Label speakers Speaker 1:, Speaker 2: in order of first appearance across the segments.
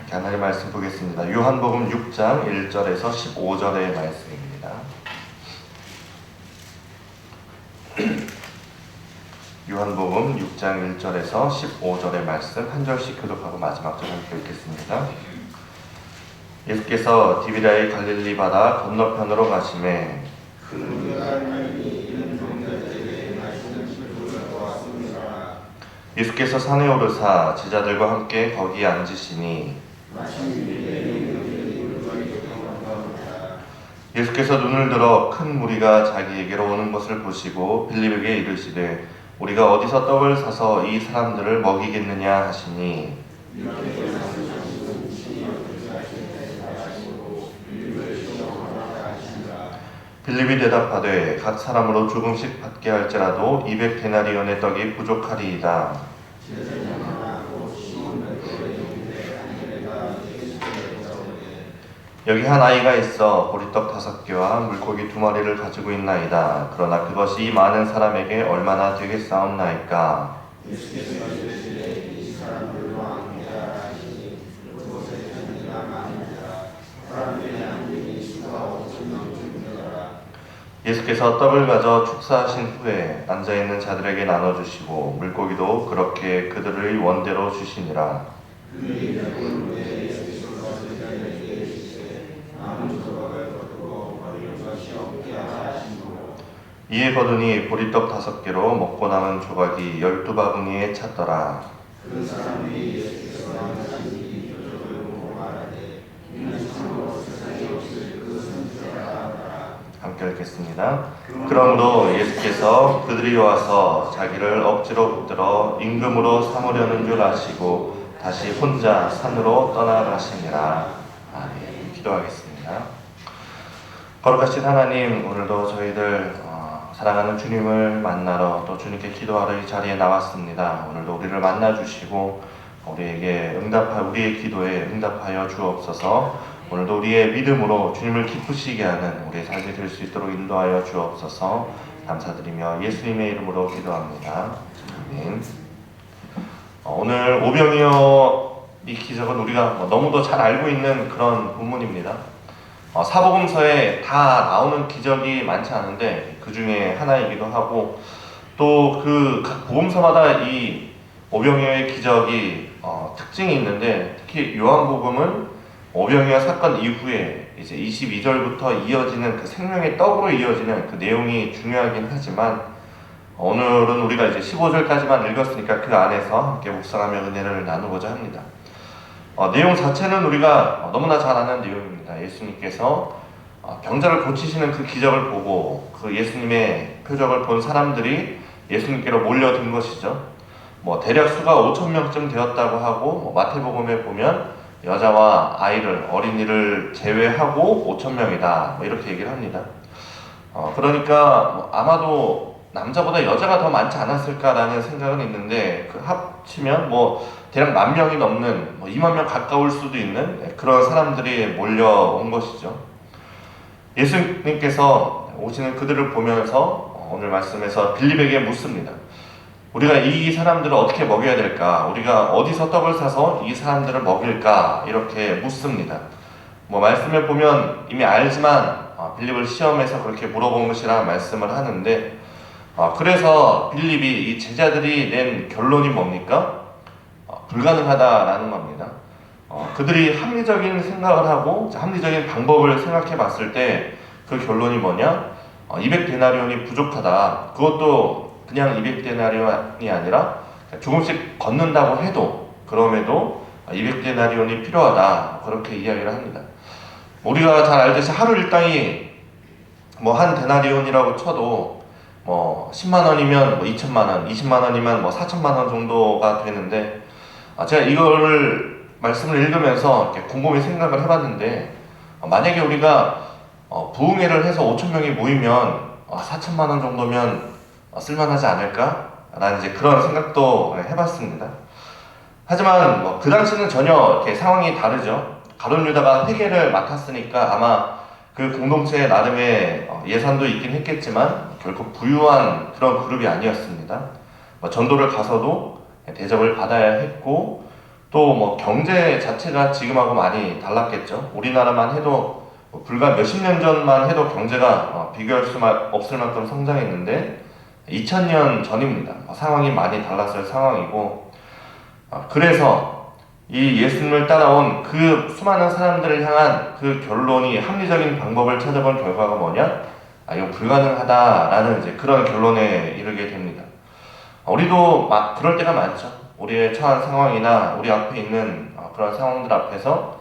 Speaker 1: 하나님 말씀 보겠습니다. 요한복음 6장 1절에서 15절의 말씀입니다. 요한복음 6장 1절에서 15절의 말씀 한 절씩 교독하고 마지막 절 함께 읽겠습니다. 예수께서 디비라의 갈릴리 바다 건너편으로 가시매 예수께서 산에 오르사 제자들과 함께 거기에 앉으시니 예수께서 눈을 들어 큰 무리가 자기에게로 오는 것을 보시고 빌립에게 이르시되 우리가 어디서 떡을 사서 이 사람들을 먹이겠느냐 하시니 빌립이 대답하되 각 사람으로 조금씩 받게 할지라도 200데나리온의 떡이 부족하리이다. 여기 한 아이가 있어 보리떡 5개와 물고기 2마리를 가지고 있나이다. 그러나 그것이 이 많은 사람에게 얼마나 되겠사옵나이까. 예수께서 떡을 가져 축사하신 후에 앉아있는 자들에게 나눠주시고 물고기도 그렇게 그들의 원대로 주시니라. 이에 거두니 보리떡 5개로 먹고 남은 조각이 12바구니에 찼더라. 함께 읽겠습니다. 그러므로 예수께서 그들이 와서 자기를 억지로 붙들어 임금으로 삼으려는 줄 아시고 다시 혼자 산으로 떠나가시니라. 아멘. 기도하겠습니다. 거룩하신 하나님, 오늘도 저희들 사랑하는 주님을 만나러 또 주님께 기도하러 이 자리에 나왔습니다. 오늘도 우리를 만나주시고 우리의 기도에 응답하여 주옵소서. 오늘도 우리의 믿음으로 주님을 기쁘시게 하는 우리의 삶이 될 수 있도록 인도하여 주옵소서. 감사드리며 예수님의 이름으로 기도합니다. 아멘. 오늘 오병이어 이 기적은 우리가 너무도 잘 알고 있는 그런 본문입니다. 사복음서에 다 나오는 기적이 많지 않은데 그 중에 하나이기도 하고 또 그 각 복음서마다 이 오병이어의 기적이 특징이 있는데 특히 요한복음은 오병이어 사건 이후에 이제 22절부터 이어지는 그 생명의 떡으로 이어지는 그 내용이 중요하긴 하지만 오늘은 우리가 이제 15절까지만 읽었으니까 그 안에서 함께 묵상하며 은혜를 나누고자 합니다. 내용 자체는 우리가 너무나 잘 아는 내용입니다. 예수님께서 병자를 고치시는 그 기적을 보고 그 예수님의 표적을 본 사람들이 예수님께로 몰려든 것이죠. 대략 수가 5,000명쯤 되었다고 하고 마태복음에 보면 여자와 아이를 어린이를 제외하고 5,000명이다 이렇게 얘기를 합니다. 그러니까 아마도 남자보다 여자가 더 많지 않았을까라는 생각은 있는데 그 합치면 대략 10,000명이 넘는 20,000명 가까울 수도 있는 그런 사람들이 몰려온 것이죠. 예수님께서 오시는 그들을 보면서 오늘 말씀에서 빌립에게 묻습니다. 우리가 이 사람들을 어떻게 먹여야 될까? 우리가 어디서 떡을 사서 이 사람들을 먹일까? 이렇게 묻습니다. 말씀을 보면 이미 알지만 빌립을 시험해서 그렇게 물어본 것이라 말씀을 하는데 그래서 빌립이 이 제자들이 낸 결론이 뭡니까? 불가능하다라는 겁니다. 그들이 합리적인 생각을 하고 합리적인 방법을 생각해 봤을 때 그 결론이 뭐냐? 200데나리온이 부족하다. 그것도 그냥 200데나리온이 아니라 조금씩 걷는다고 해도 그럼에도 200데나리온이 필요하다. 그렇게 이야기를 합니다. 우리가 잘 알듯이 하루 일당이 한 데나리온이라고 쳐도 10만 원이면 2천만 원, 20만 원이면 4천만 원 정도가 되는데 제가 이거를 말씀을 읽으면서 이렇게 곰곰이 생각을 해봤는데 만약에 우리가 부흥회를 해서 5,000명이 모이면 4천만 원 정도면 쓸만하지 않을까? 라는 이제 그런 생각도 해봤습니다. 하지만 그 당시는 전혀 이렇게 상황이 다르죠. 가룟 유다가 회계를 맡았으니까 아마 그 공동체의 나름의 예산도 있긴 했겠지만 결코 부유한 그런 그룹이 아니었습니다. 전도를 가서도 대접을 받아야 했고 또 뭐 경제 자체가 지금하고 많이 달랐겠죠. 우리나라만 해도 불과 몇십 년 전만 해도 경제가 비교할 수 없을 만큼 성장했는데 2000년 전입니다. 상황이 많이 달랐을 상황이고, 그래서 이 예수님을 따라온 그 수많은 사람들을 향한 그 결론이 합리적인 방법을 찾아본 결과가 뭐냐? 이거 불가능하다라는 이제 그런 결론에 이르게 됩니다. 우리도 막 그럴 때가 많죠. 우리의 처한 상황이나 우리 앞에 있는 그런 상황들 앞에서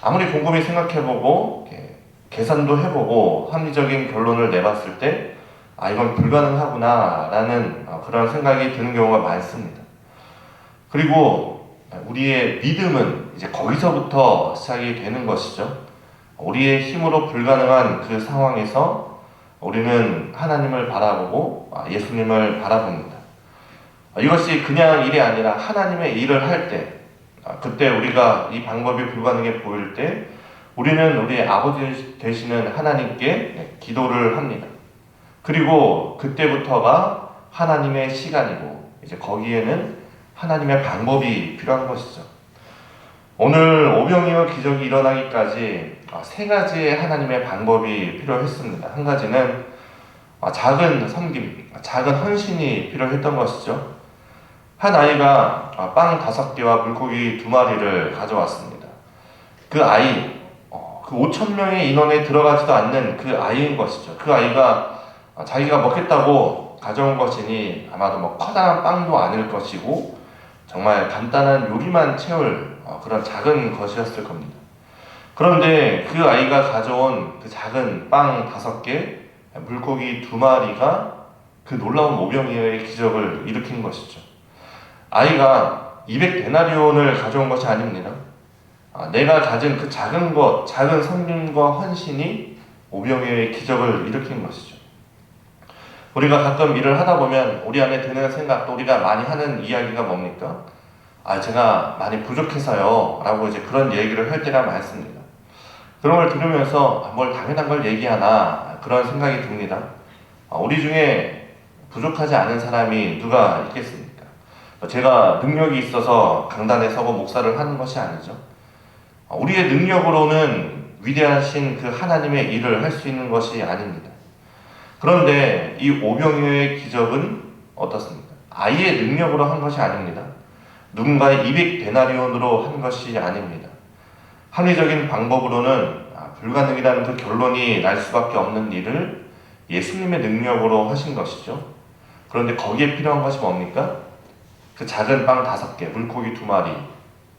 Speaker 1: 아무리 곰곰이 생각해보고 계산도 해보고 합리적인 결론을 내봤을 때 이건 불가능하구나 라는 그런 생각이 드는 경우가 많습니다. 그리고 우리의 믿음은 이제 거기서부터 시작이 되는 것이죠. 우리의 힘으로 불가능한 그 상황에서 우리는 하나님을 바라보고 예수님을 바라봅니다. 이것이 그냥 일이 아니라 하나님의 일을 할 때, 그때 우리가 이 방법이 불가능해 보일 때 우리는 우리의 아버지 되시는 하나님께 기도를 합니다. 그리고 그때부터가 하나님의 시간이고 이제 거기에는 하나님의 방법이 필요한 것이죠. 오늘 오병이어 기적이 일어나기까지 세 가지의 하나님의 방법이 필요했습니다. 한 가지는 작은 섬김, 작은 헌신이 필요했던 것이죠. 한 아이가 빵 5개와 물고기 2마리를 가져왔습니다. 그 아이, 그 5,000명의 인원에 들어가지도 않는 그 아이인 것이죠. 그 아이가 자기가 먹겠다고 가져온 것이니 아마도 뭐 커다란 빵도 아닐 것이고 정말 간단한 요리만 채울 그런 작은 것이었을 겁니다. 그런데 그 아이가 가져온 그 작은 빵 5개, 물고기 2마리가 그 놀라운 오병이어의 기적을 일으킨 것이죠. 아이가 200데나리온을 가져온 것이 아닙니다. 내가 가진 그 작은 것, 작은 섬김과 헌신이 오병이어의 기적을 일으킨 것이죠. 우리가 가끔 일을 하다 보면 우리 안에 드는 생각, 또 우리가 많이 하는 이야기가 뭡니까? 제가 많이 부족해서요 라고 이제 그런 얘기를 할 때가 많습니다. 그런 걸 들으면서 뭘 당연한 걸 얘기하나 그런 생각이 듭니다. 우리 중에 부족하지 않은 사람이 누가 있겠습니까? 제가 능력이 있어서 강단에 서고 목사를 하는 것이 아니죠. 우리의 능력으로는 위대하신 그 하나님의 일을 할 수 있는 것이 아닙니다. 그런데 이 오병이어의 기적은 어떻습니까? 아이의 능력으로 한 것이 아닙니다. 누군가의 200데나리온으로 한 것이 아닙니다. 합리적인 방법으로는 불가능이라는 그 결론이 날 수밖에 없는 일을 예수님의 능력으로 하신 것이죠. 그런데 거기에 필요한 것이 뭡니까? 그 작은 빵 5개, 물고기 2마리,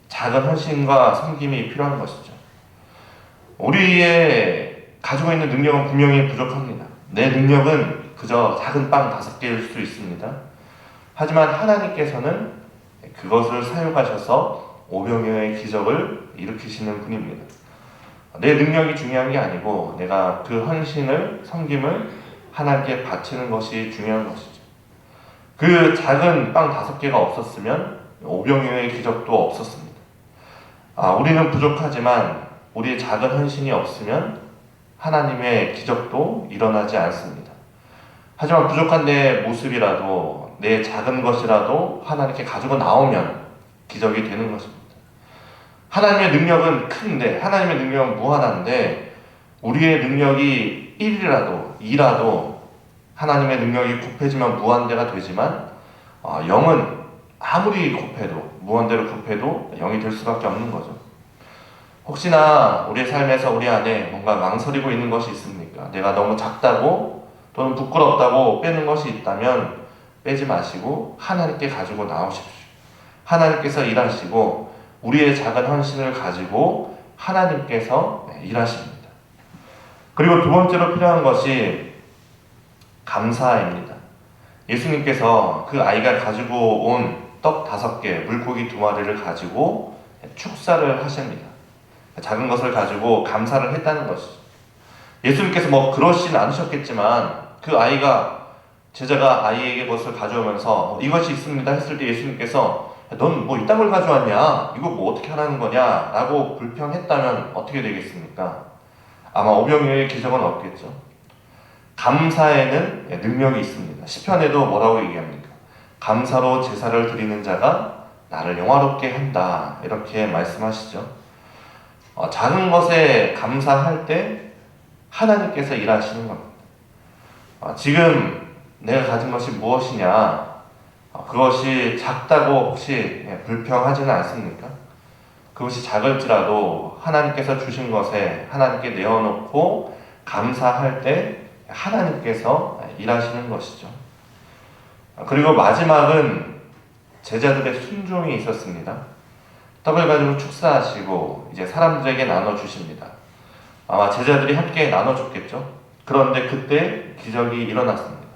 Speaker 1: 작은 헌신과 섬김이 필요한 것이죠. 우리의 가지고 있는 능력은 분명히 부족합니다. 내 능력은 그저 작은 빵 5개일 수 있습니다. 하지만 하나님께서는 그것을 사용하셔서 오병이어의 기적을 일으키시는 분입니다. 내 능력이 중요한 게 아니고 내가 그 헌신을, 섬김을 하나님께 바치는 것이 중요한 것이죠. 그 작은 빵 5개가 없었으면 오병이어의 기적도 없었습니다. 우리는 부족하지만 우리의 작은 헌신이 없으면 하나님의 기적도 일어나지 않습니다. 하지만 부족한 내 모습이라도 내 작은 것이라도 하나님께 가지고 나오면 기적이 되는 것입니다. 하나님의 능력은 큰데, 하나님의 능력은 무한한데 우리의 능력이 1이라도 2라도 하나님의 능력이 곱해지면 무한대가 되지만 영은 아무리 곱해도, 무한대로 곱해도 영이 될 수밖에 없는 거죠. 혹시나 우리의 삶에서 우리 안에 뭔가 망설이고 있는 것이 있습니까? 내가 너무 작다고 또는 부끄럽다고 빼는 것이 있다면 빼지 마시고 하나님께 가지고 나오십시오. 하나님께서 일하시고 우리의 작은 헌신을 가지고 하나님께서 일하십니다. 그리고 두 번째로 필요한 것이 감사입니다. 예수님께서 그 아이가 가지고 온 떡 5개, 물고기 2마리를 가지고 축사를 하십니다. 작은 것을 가지고 감사를 했다는 것이죠. 예수님께서 그러시진 않으셨겠지만 그 아이가, 제자가 아이에게 그것을 가져오면서 이것이 있습니다 했을 때 예수님께서 넌 뭐 이딴 걸 가져왔냐? 이거 뭐 어떻게 하라는 거냐? 라고 불평했다면 어떻게 되겠습니까? 아마 오병이어의 기적은 없겠죠. 감사에는 능력이 있습니다. 시편에도 뭐라고 얘기합니까? 감사로 제사를 드리는 자가 나를 영화롭게 한다. 이렇게 말씀하시죠. 작은 것에 감사할 때 하나님께서 일하시는 겁니다. 지금 내가 가진 것이 무엇이냐? 그것이 작다고 혹시 불평하지는 않습니까? 그것이 작을지라도 하나님께서 주신 것에 하나님께 내어놓고 감사할 때 하나님께서 일하시는 것이죠. 그리고 마지막은 제자들의 순종이 있었습니다. 떡을 가지고 축사하시고 이제 사람들에게 나눠주십니다. 아마 제자들이 함께 나눠줬겠죠. 그런데 그때 기적이 일어났습니다.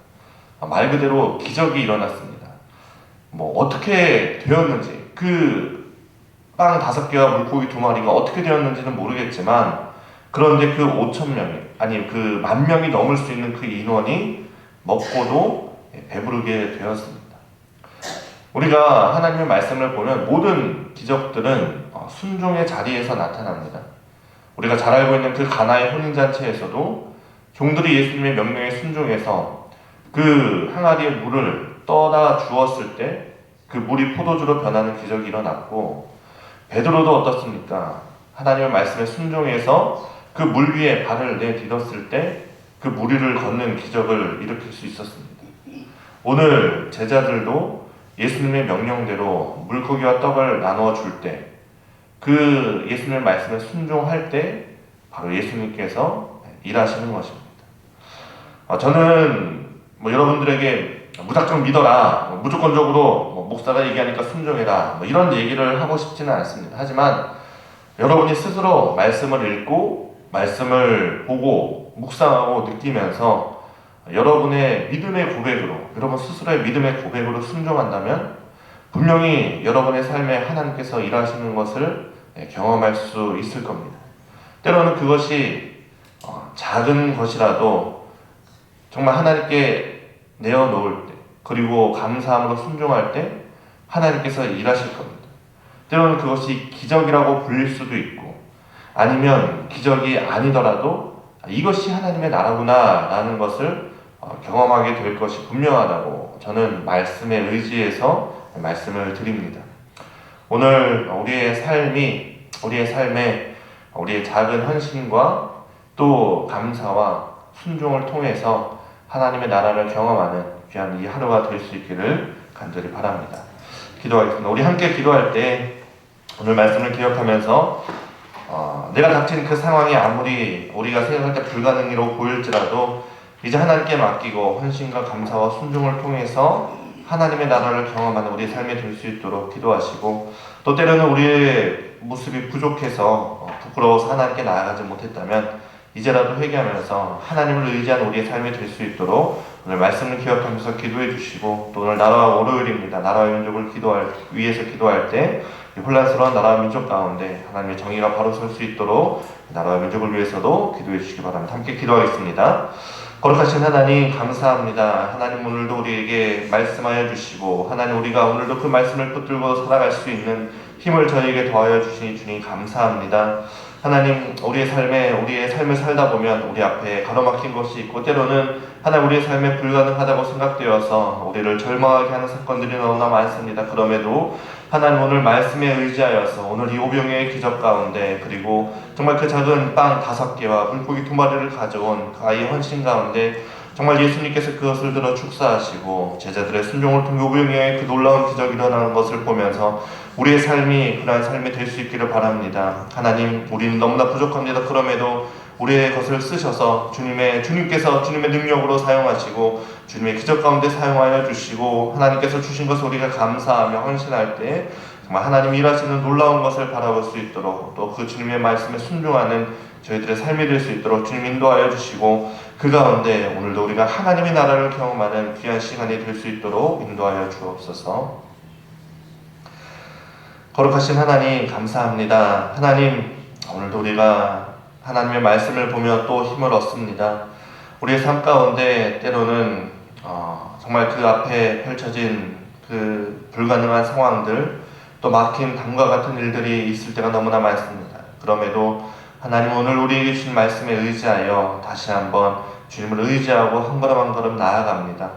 Speaker 1: 말 그대로 기적이 일어났습니다. 어떻게 되었는지, 그 빵 5개와 물고기 2마리가 어떻게 되었는지는 모르겠지만, 그런데 그 5,000명이, 아니 그 10,000명이 넘을 수 있는 그 인원이 먹고도 배부르게 되었습니다. 우리가 하나님의 말씀을 보면 모든 기적들은 순종의 자리에서 나타납니다. 우리가 잘 알고 있는 그 가나의 혼인잔치에서도 종들이 예수님의 명령에 순종해서 그 항아리의 물을 떠다 주었을 때 그 물이 포도주로 변하는 기적이 일어났고, 베드로도 어떻습니까? 하나님의 말씀에 순종해서 그 물 위에 발을 내딛었을 때 그 물 위를 걷는 기적을 일으킬 수 있었습니다. 오늘 제자들도 예수님의 명령대로 물고기와 떡을 나누어 줄 때, 그 예수님의 말씀에 순종할 때 바로 예수님께서 일하시는 것입니다. 저는 여러분들에게 무작정 믿어라, 무조건적으로 목사가 얘기하니까 순종해라, 이런 얘기를 하고 싶지는 않습니다. 하지만 여러분이 스스로 말씀을 읽고 말씀을 보고 묵상하고 느끼면서 여러분의 믿음의 고백으로, 여러분 스스로의 믿음의 고백으로 순종한다면 분명히 여러분의 삶에 하나님께서 일하시는 것을 경험할 수 있을 겁니다. 때로는 그것이 작은 것이라도 정말 하나님께 내어놓을 때, 그리고 감사함으로 순종할 때 하나님께서 일하실 겁니다. 때로는 그것이 기적이라고 불릴 수도 있고, 아니면 기적이 아니더라도 이것이 하나님의 나라구나 라는 것을 경험하게 될 것이 분명하다고 저는 말씀에 의지해서 말씀을 드립니다. 오늘 우리의 삶에 우리의 작은 헌신과 또 감사와 순종을 통해서 하나님의 나라를 경험하는 귀한 이 하루가 될 수 있기를 간절히 바랍니다. 기도하겠습니다. 우리 함께 기도할 때 오늘 말씀을 기억하면서 내가 닥친 그 상황이 아무리 우리가 생각할 때 불가능이라고 보일지라도 이제 하나님께 맡기고 헌신과 감사와 순종을 통해서 하나님의 나라를 경험하는 우리의 삶이 될 수 있도록 기도하시고, 또 때로는 우리의 모습이 부족해서 부끄러워서 하나님께 나아가지 못했다면 이제라도 회개하면서 하나님을 의지한 우리의 삶이 될 수 있도록 오늘 말씀을 기억하면서 기도해 주시고, 또 오늘 나라와 월요일입니다. 나라와 민족을 위해서 기도할 때 혼란스러운 나라와 민족 가운데 하나님의 정의가 바로 설 수 있도록 나라와 민족을 위해서도 기도해 주시기 바랍니다. 함께 기도하겠습니다. 거룩하신 하나님 감사합니다. 하나님 오늘도 우리에게 말씀하여 주시고, 하나님 우리가 오늘도 그 말씀을 붙들고 살아갈 수 있는 힘을 저희에게 더하여 주시니 주님 감사합니다. 하나님 우리의 삶을 살다 보면 우리 앞에 가로막힌 것이 있고, 때로는 하나님 우리의 삶에 불가능하다고 생각되어서 우리를 절망하게 하는 사건들이 너무나 많습니다. 그럼에도 하나님 오늘 말씀에 의지하여서 오늘 이 오병이어의 기적 가운데, 그리고 정말 그 작은 빵 5개와 물고기 2마리를 가져온 그 아이의 헌신 가운데 정말 예수님께서 그것을 들어 축사하시고 제자들의 순종을 통해 오병이어의 그 놀라운 기적이 일어나는 것을 보면서 우리의 삶이 그러한 삶이 될 수 있기를 바랍니다. 하나님 우리는 너무나 부족합니다. 그럼에도 우리의 것을 쓰셔서 주님께서 주님의 능력으로 사용하시고 주님의 기적 가운데 사용하여 주시고, 하나님께서 주신 것을 우리가 감사하며 헌신할 때 정말 하나님 일하시는 놀라운 것을 바라볼 수 있도록, 또 그 주님의 말씀에 순종하는 저희들의 삶이 될 수 있도록 주님 인도하여 주시고, 그 가운데 오늘도 우리가 하나님의 나라를 경험하는 귀한 시간이 될 수 있도록 인도하여 주옵소서. 거룩하신 하나님 감사합니다. 하나님 오늘도 우리가 하나님의 말씀을 보며 또 힘을 얻습니다. 우리의 삶 가운데 때로는 정말 그 앞에 펼쳐진 그 불가능한 상황들, 또 막힌 담과 같은 일들이 있을 때가 너무나 많습니다. 그럼에도 하나님 오늘 우리에게 주신 말씀에 의지하여 다시 한번 주님을 의지하고 한 걸음 한 걸음 나아갑니다.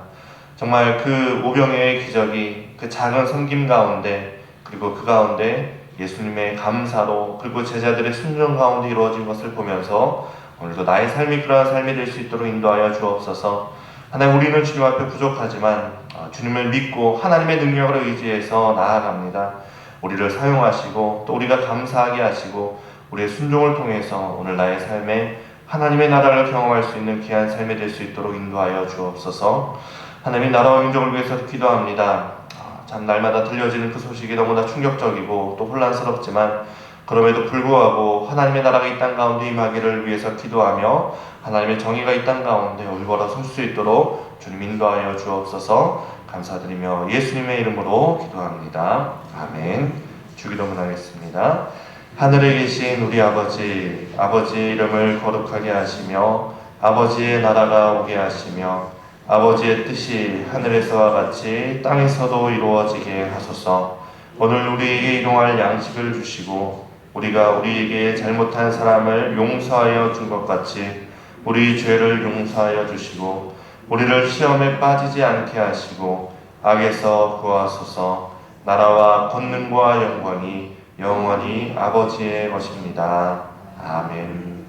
Speaker 1: 정말 그 오병이어의 기적이 그 작은 섬김 가운데, 그리고 그 가운데 예수님의 감사로 그리고 제자들의 순종 가운데 이루어진 것을 보면서 오늘도 나의 삶이 그러한 삶이 될 수 있도록 인도하여 주옵소서. 하나님, 우리는 주님 앞에 부족하지만 주님을 믿고 하나님의 능력을 의지해서 나아갑니다. 우리를 사용하시고 또 우리가 감사하게 하시고 우리의 순종을 통해서 오늘 나의 삶에 하나님의 나라를 경험할 수 있는 귀한 삶이 될 수 있도록 인도하여 주옵소서. 하나님의 나라와 민족을 위해서 기도합니다. 참 날마다 들려지는 그 소식이 너무나 충격적이고 또 혼란스럽지만 그럼에도 불구하고 하나님의 나라가 이 땅 가운데 임하기를 위해서 기도하며 하나님의 정의가 이 땅 가운데 올바로 설 수 있도록 주님 인도하여 주옵소서. 감사드리며 예수님의 이름으로 기도합니다. 아멘. 주기도문 하겠습니다. 하늘에 계신 우리 아버지, 아버지의 이름을 거룩하게 하시며 아버지의 나라가 오게 하시며 아버지의 뜻이 하늘에서와 같이 땅에서도 이루어지게 하소서. 오늘 우리에게 일용할 양식을 주시고 우리가 우리에게 잘못한 사람을 용서하여 준 것 같이 우리 죄를 용서하여 주시고 우리를 시험에 빠지지 않게 하시고 악에서 구하소서. 나라와 권능과 영광이 영원히 아버지의 것입니다. 아멘.